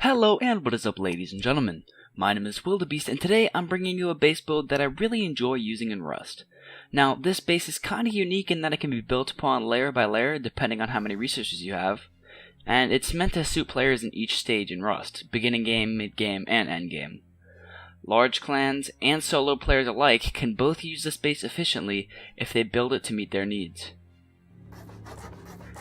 Hello and what is up, ladies and gentlemen. My name is Wildebeest, and today I'm bringing you a base build that I really enjoy using in Rust. Now, this base is kinda unique in that it can be built upon layer by layer depending on how many resources you have, and it's meant to suit players in each stage in Rust, beginning game, mid game, and end game. Large clans and solo players alike can both use this base efficiently if they build it to meet their needs.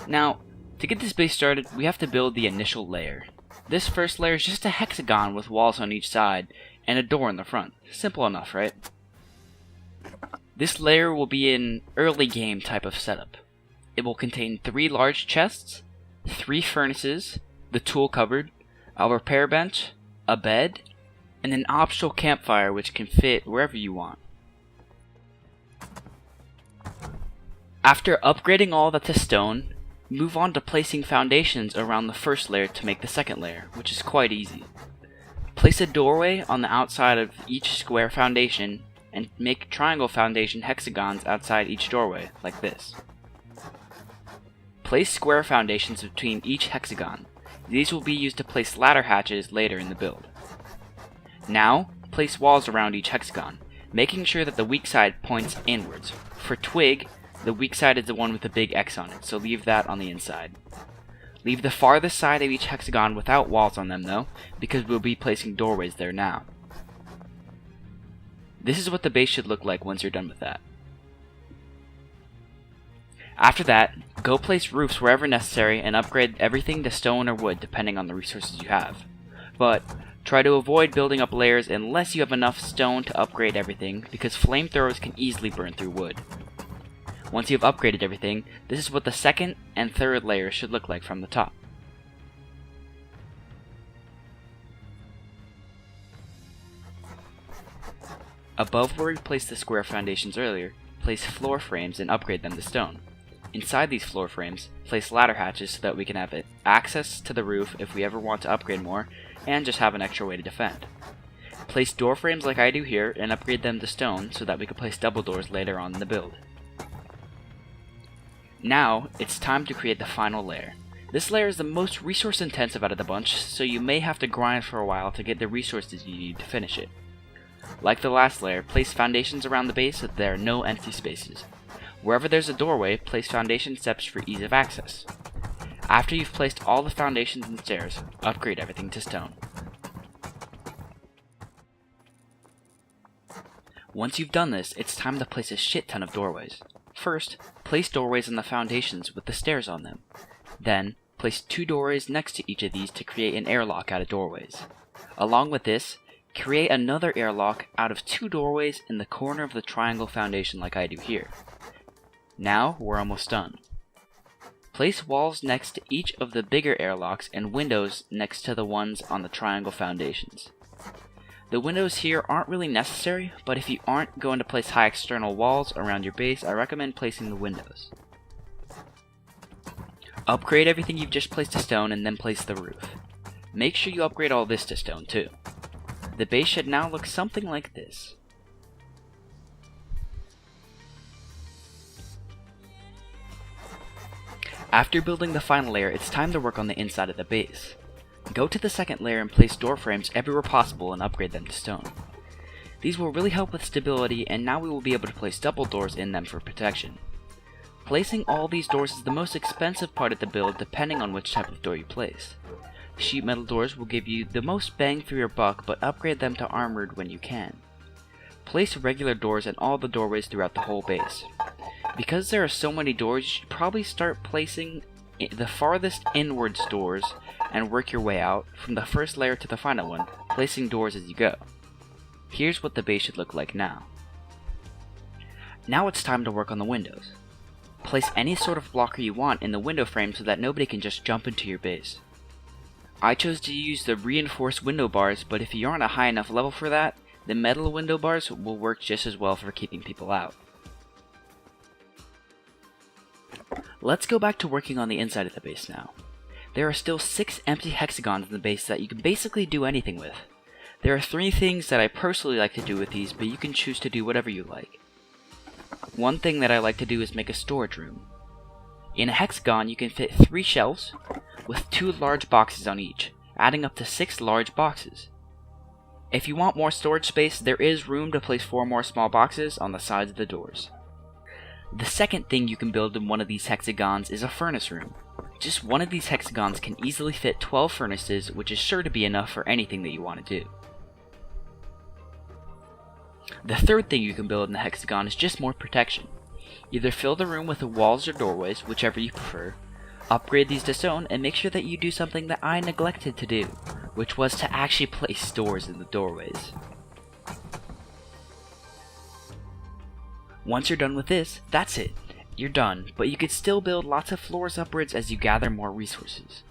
Now, to get this base started, we have to build the initial layer. This first layer is just a hexagon with walls on each side and a door in the front. Simple enough, right? This layer will be an early game type of setup. It will contain 3 large chests, 3 furnaces, the tool cupboard, a repair bench, a bed, and an optional campfire which can fit wherever you want. After upgrading all that to stone, move on to placing foundations around the first layer to make the second layer, which is quite easy. Place a doorway on the outside of each square foundation and make triangle foundation hexagons outside each doorway, like this. Place square foundations between each hexagon. These will be used to place ladder hatches later in the build. Now, place walls around each hexagon, making sure that the weak side points inwards. For twig, the weak side is the one with the big X on it, so leave that on the inside. Leave the farthest side of each hexagon without walls on them though, because we'll be placing doorways there now. This is what the base should look like once you're done with that. After that, go place roofs wherever necessary and upgrade everything to stone or wood depending on the resources you have. But try to avoid building up layers unless you have enough stone to upgrade everything, because flamethrowers can easily burn through wood. Once you've upgraded everything, this is what the second and third layers should look like from the top. Above where we placed the square foundations earlier, place floor frames and upgrade them to stone. Inside these floor frames, place ladder hatches so that we can have access to the roof if we ever want to upgrade more, and just have an extra way to defend. Place door frames like I do here and upgrade them to stone so that we can place double doors later on in the build. Now, it's time to create the final layer. This layer is the most resource intensive out of the bunch, so you may have to grind for a while to get the resources you need to finish it. Like the last layer, place foundations around the base so that there are no empty spaces. Wherever there's a doorway, place foundation steps for ease of access. After you've placed all the foundations and stairs, upgrade everything to stone. Once you've done this, it's time to place a shit ton of doorways. First, place doorways on the foundations with the stairs on them. Then, place 2 doorways next to each of these to create an airlock out of doorways. Along with this, create another airlock out of 2 doorways in the corner of the triangle foundation like I do here. Now, we're almost done. Place walls next to each of the bigger airlocks and windows next to the ones on the triangle foundations. The windows here aren't really necessary, but if you aren't going to place high external walls around your base, I recommend placing the windows. Upgrade everything you've just placed to stone and then place the roof. Make sure you upgrade all this to stone too. The base should now look something like this. After building the final layer, it's time to work on the inside of the base. Go to the second layer and place door frames everywhere possible and upgrade them to stone. These will really help with stability, and now we will be able to place double doors in them for protection. Placing all these doors is the most expensive part of the build depending on which type of door you place. Sheet metal doors will give you the most bang for your buck, but upgrade them to armored when you can. Place regular doors in all the doorways throughout the whole base. Because there are so many doors, you should probably start placing the farthest inwards doors and work your way out from the first layer to the final one, placing doors as you go. Here's what the base should look like now. Now it's time to work on the windows. Place any sort of blocker you want in the window frame so that nobody can just jump into your base. I chose to use the reinforced window bars, but if you aren't a high enough level for that, the metal window bars will work just as well for keeping people out. Let's go back to working on the inside of the base now. There are still 6 empty hexagons in the base that you can basically do anything with. There are 3 things that I personally like to do with these, but you can choose to do whatever you like. One thing that I like to do is make a storage room. In a hexagon, you can fit 3 shelves with 2 large boxes on each. adding up to 6 large boxes. If you want more storage space, there is room to place 4 more small boxes on the sides of the doors. The second thing you can build in one of these hexagons is a furnace room. Just one of these hexagons can easily fit 12 furnaces, which is sure to be enough for anything that you want to do. The third thing you can build in the hexagon is just more protection. Either fill the room with the walls or doorways, whichever you prefer, upgrade these to stone, and make sure that you do something that I neglected to do, which was to actually place doors in the doorways. Once you're done with this, that's it. You're done, but you could still build lots of floors upwards as you gather more resources.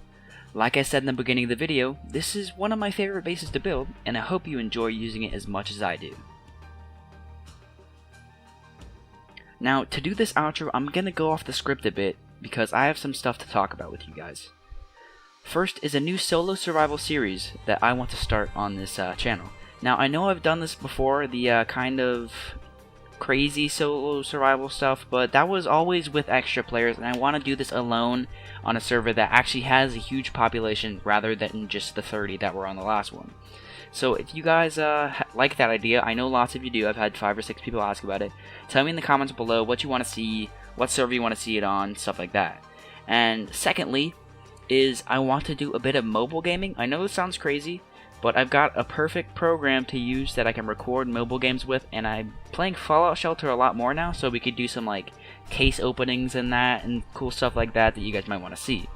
Like I said in the beginning of the video, this is one of my favorite bases to build, and I hope you enjoy using it as much as I do. Now, to do this outro, I'm gonna go off the script a bit, because I have some stuff to talk about with you guys. First is a new solo survival series that I want to start on this channel. Now, I know I've done this before, the kind of crazy solo survival stuff, but that was always with extra players, and I want to do this alone on a server that actually has a huge population rather than just the 30 that were on the last one. So if you guys like that idea, I know lots of you do, I've had 5 or 6 people ask about it, tell me in the comments below what you want to see, what server you want to see it on, stuff like that. And secondly, is I want to do a bit of mobile gaming. I know this sounds crazy, but I've got a perfect program to use that I can record mobile games with, and I'm playing Fallout Shelter a lot more now, so we could do some like case openings and that, and cool stuff like that that you guys might want to see.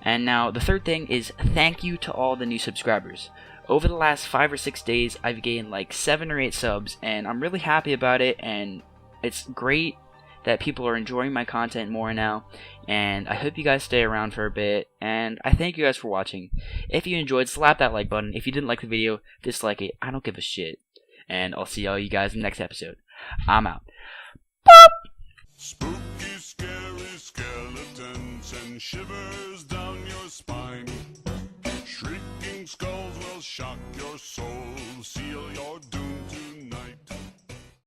And now the third thing is thank you to all the new subscribers. Over the last 5 or 6 days, I've gained like 7 or 8 subs, and I'm really happy about it, and it's great that people are enjoying my content more now, and I hope you guys stay around for a bit, and I thank you guys for watching. If you enjoyed, slap that like button. If you didn't like the video, dislike it. I don't give a shit. And I'll see all you guys in the next episode. I'm out. Boop! Spooky, scary skeletons and shivers down your spine. Shrieking skulls will shock your soul. See you